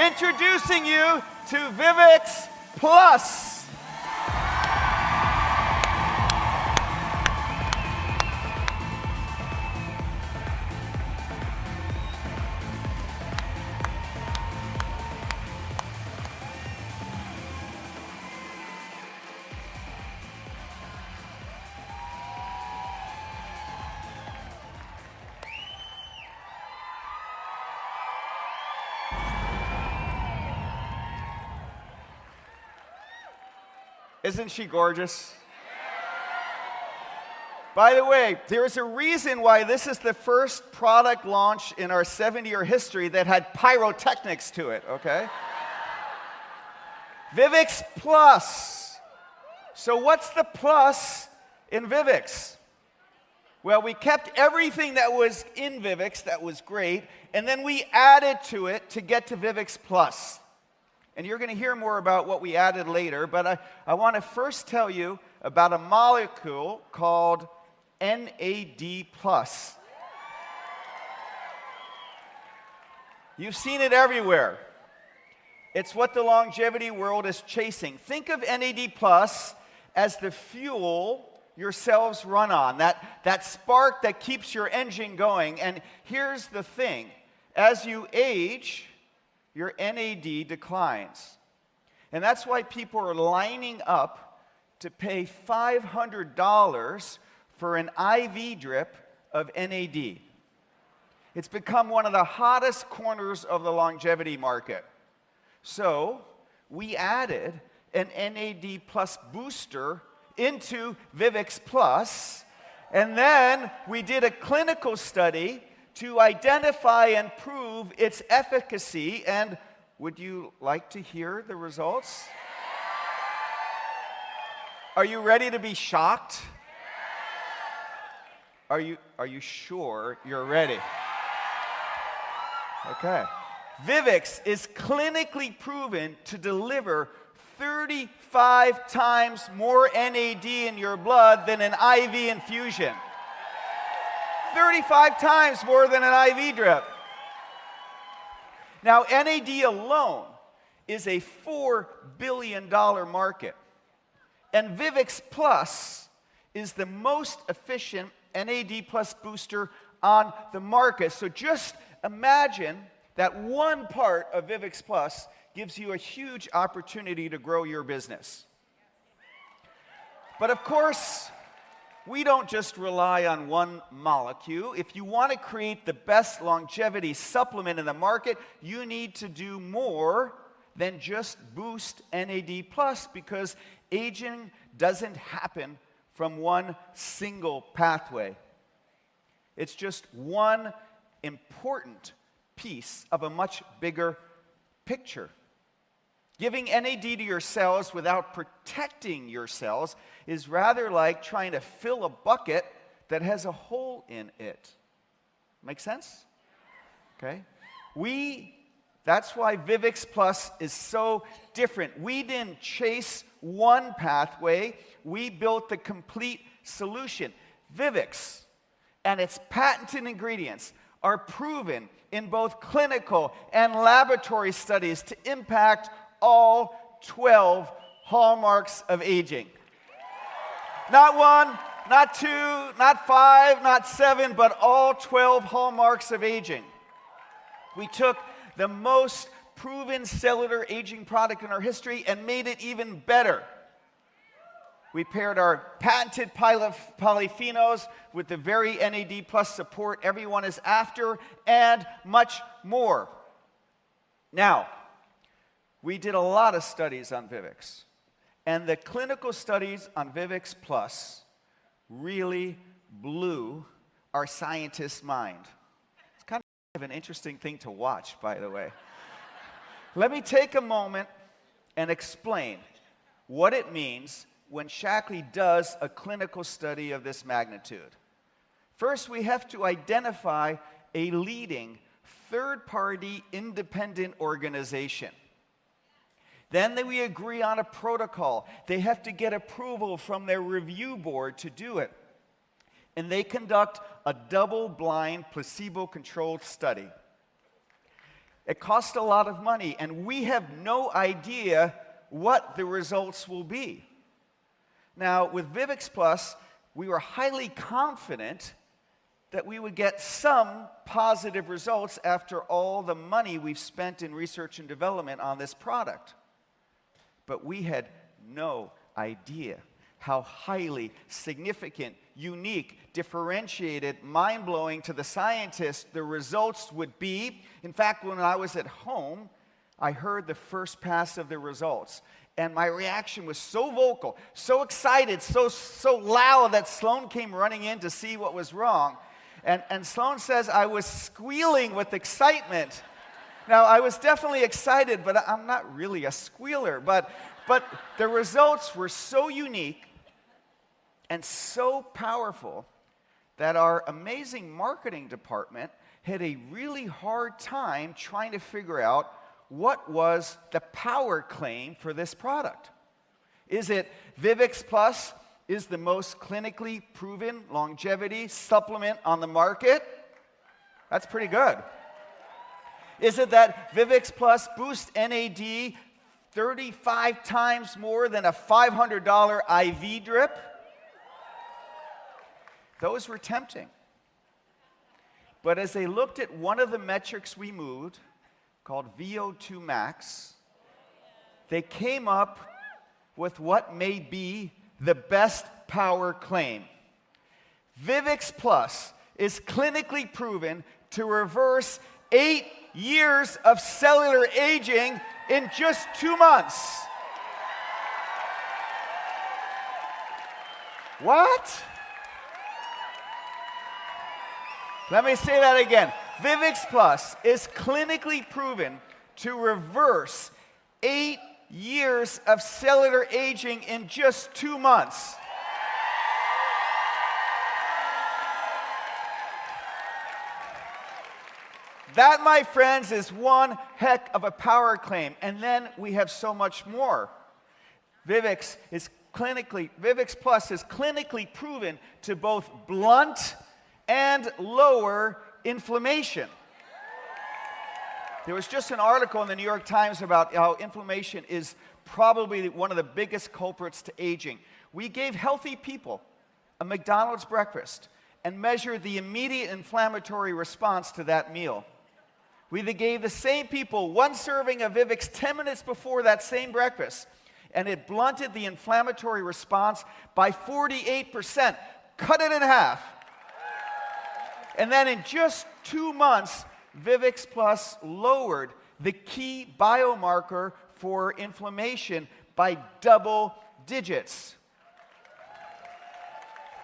Introducing you to Vivix Plus. Isn't she gorgeous? By the way, there's a reason why this is the first product launch in our 70-year history that had pyrotechnics to it, okay? Vivix Plus. So what's the plus in Vivix? Well, we kept everything that was in Vivix that was great, and then we added to it to get to Vivix Plus. And you're going to hear more about what we added later, but I want to first tell you about a molecule called NAD+. You've seen it everywhere. It's what the longevity world is chasing. Think of NAD+ as the fuel your cells run on, that spark that keeps your engine going. And here's the thing. As you age, your NAD declines. And that's why people are lining up to pay $500 for an IV drip of NAD. It's become one of the hottest corners of the longevity market. So we added an NAD plus booster into Vivix Plus, and then we did a clinical study to identify and prove its efficacy. And would you like to hear the results? Are you ready to be shocked? Are you sure you're ready? Okay. Vivix is clinically proven to deliver 35 times more NAD in your blood than an IV infusion. 35 times more than an IV drip. Now, NAD alone is a $4 billion market. And Vivix Plus is the most efficient NAD plus booster on the market. So just imagine that one part of Vivix Plus gives you a huge opportunity to grow your business. But of course, we don't just rely on one molecule. If you want to create the best longevity supplement in the market, you need to do more than just boost NAD+, because aging doesn't happen from one single pathway. It's just one important piece of a much bigger picture. Giving NAD to your cells without protecting your cells is rather like trying to fill a bucket that has a hole in it. Make sense? Okay. That's why Vivix Plus is so different. We didn't chase one pathway. We built the complete solution. Vivix and its patented ingredients are proven in both clinical and laboratory studies to impact all 12 hallmarks of aging. Not one, not two, not five, not seven, but all 12 hallmarks of aging. We took the most proven cellular aging product in our history and made it even better. We paired our patented polyphenols with the very NAD plus support everyone is after, and much more. Now, we did a lot of studies on Vivix, and the clinical studies on Vivix Plus really blew our scientists' mind. It's kind of an interesting thing to watch, by the way. Let me take a moment and explain what it means when Shaklee does a clinical study of this magnitude. First, we have to identify a leading third-party independent organization. Then we agree on a protocol. They have to get approval from their review board to do it. And they conduct a double-blind, placebo-controlled study. It costs a lot of money, and we have no idea what the results will be. Now, with Vivix Plus, we were highly confident that we would get some positive results after all the money we've spent in research and development on this product. But we had no idea how highly significant, unique, differentiated, mind-blowing to the scientists the results would be. In fact, when I was at home, I heard the first pass of the results. And my reaction was so vocal, so excited, so loud that Sloan came running in to see what was wrong. And Sloan says I was squealing with excitement. Now, I was definitely excited, but I'm not really a squealer. But the results were so unique and so powerful that our amazing marketing department had a really hard time trying to figure out what was the power claim for this product. Is it Vivix Plus is the most clinically proven longevity supplement on the market? That's pretty good. Is it that Vivix Plus boosts NAD 35 times more than a $500 IV drip? Those were tempting. But as they looked at one of the metrics we moved, called VO2 max, they came up with what may be the best power claim. Vivix Plus is clinically proven to reverse 8 years of cellular aging in just 2 months. What? Let me say that again. Vivix Plus is clinically proven to reverse 8 years of cellular aging in just 2 months. That, my friends, is one heck of a power claim. And then we have so much more. Vivix Plus is clinically proven to both blunt and lower inflammation. There was just an article in the New York Times about how inflammation is probably one of the biggest culprits to aging. We gave healthy people a McDonald's breakfast and measured the immediate inflammatory response to that meal. We gave the same people one serving of Vivix 10 minutes before that same breakfast, and it blunted the inflammatory response by 48%. Cut it in half. And then in just 2 months, Vivix Plus lowered the key biomarker for inflammation by double digits.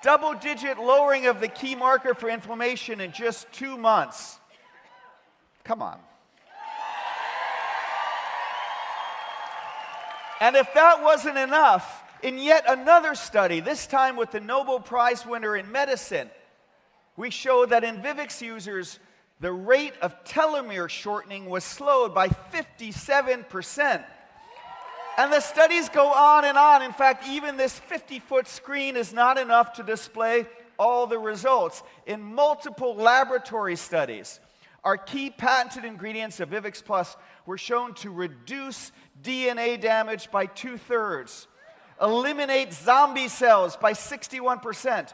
Double-digit lowering of the key marker for inflammation in just 2 months. Come on. And if that wasn't enough, in yet another study, this time with the Nobel Prize winner in medicine, we showed that in Vivix users, the rate of telomere shortening was slowed by 57%. And the studies go on and on. In fact, even this 50-foot screen is not enough to display all the results. In multiple laboratory studies, our key patented ingredients of Vivix Plus were shown to reduce DNA damage by 2/3, eliminate zombie cells by 61%,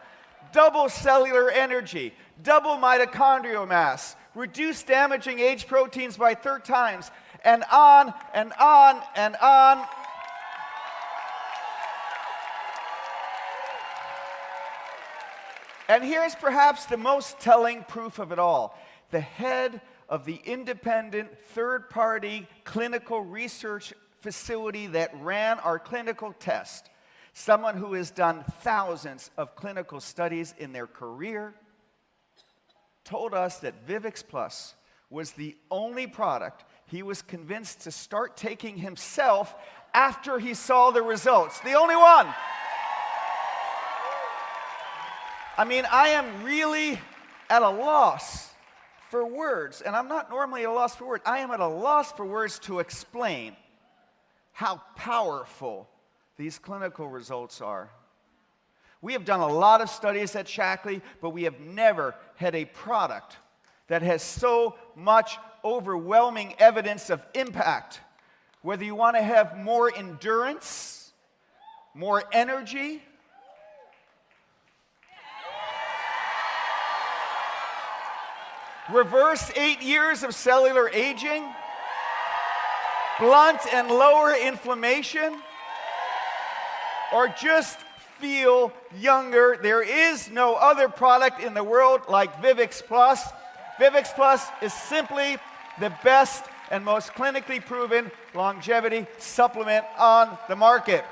double cellular energy, double mitochondrial mass, reduce damaging age proteins by 3 times, and on and on and on. And here's perhaps the most telling proof of it all. The head of the independent third-party clinical research facility that ran our clinical test, someone who has done thousands of clinical studies in their career, told us that Vivix Plus was the only product he was convinced to start taking himself after he saw the results. The only one. I mean, I am really at a loss for words, and I'm not normally at a loss for words. I am at a loss for words to explain how powerful these clinical results are. We have done a lot of studies at Shackley, but we have never had a product that has so much overwhelming evidence of impact. Whether you want to have more endurance, more energy, reverse 8 years of cellular aging, blunt and lower inflammation, or just feel younger, there is no other product in the world like Vivix Plus. Vivix Plus is simply the best and most clinically proven longevity supplement on the market.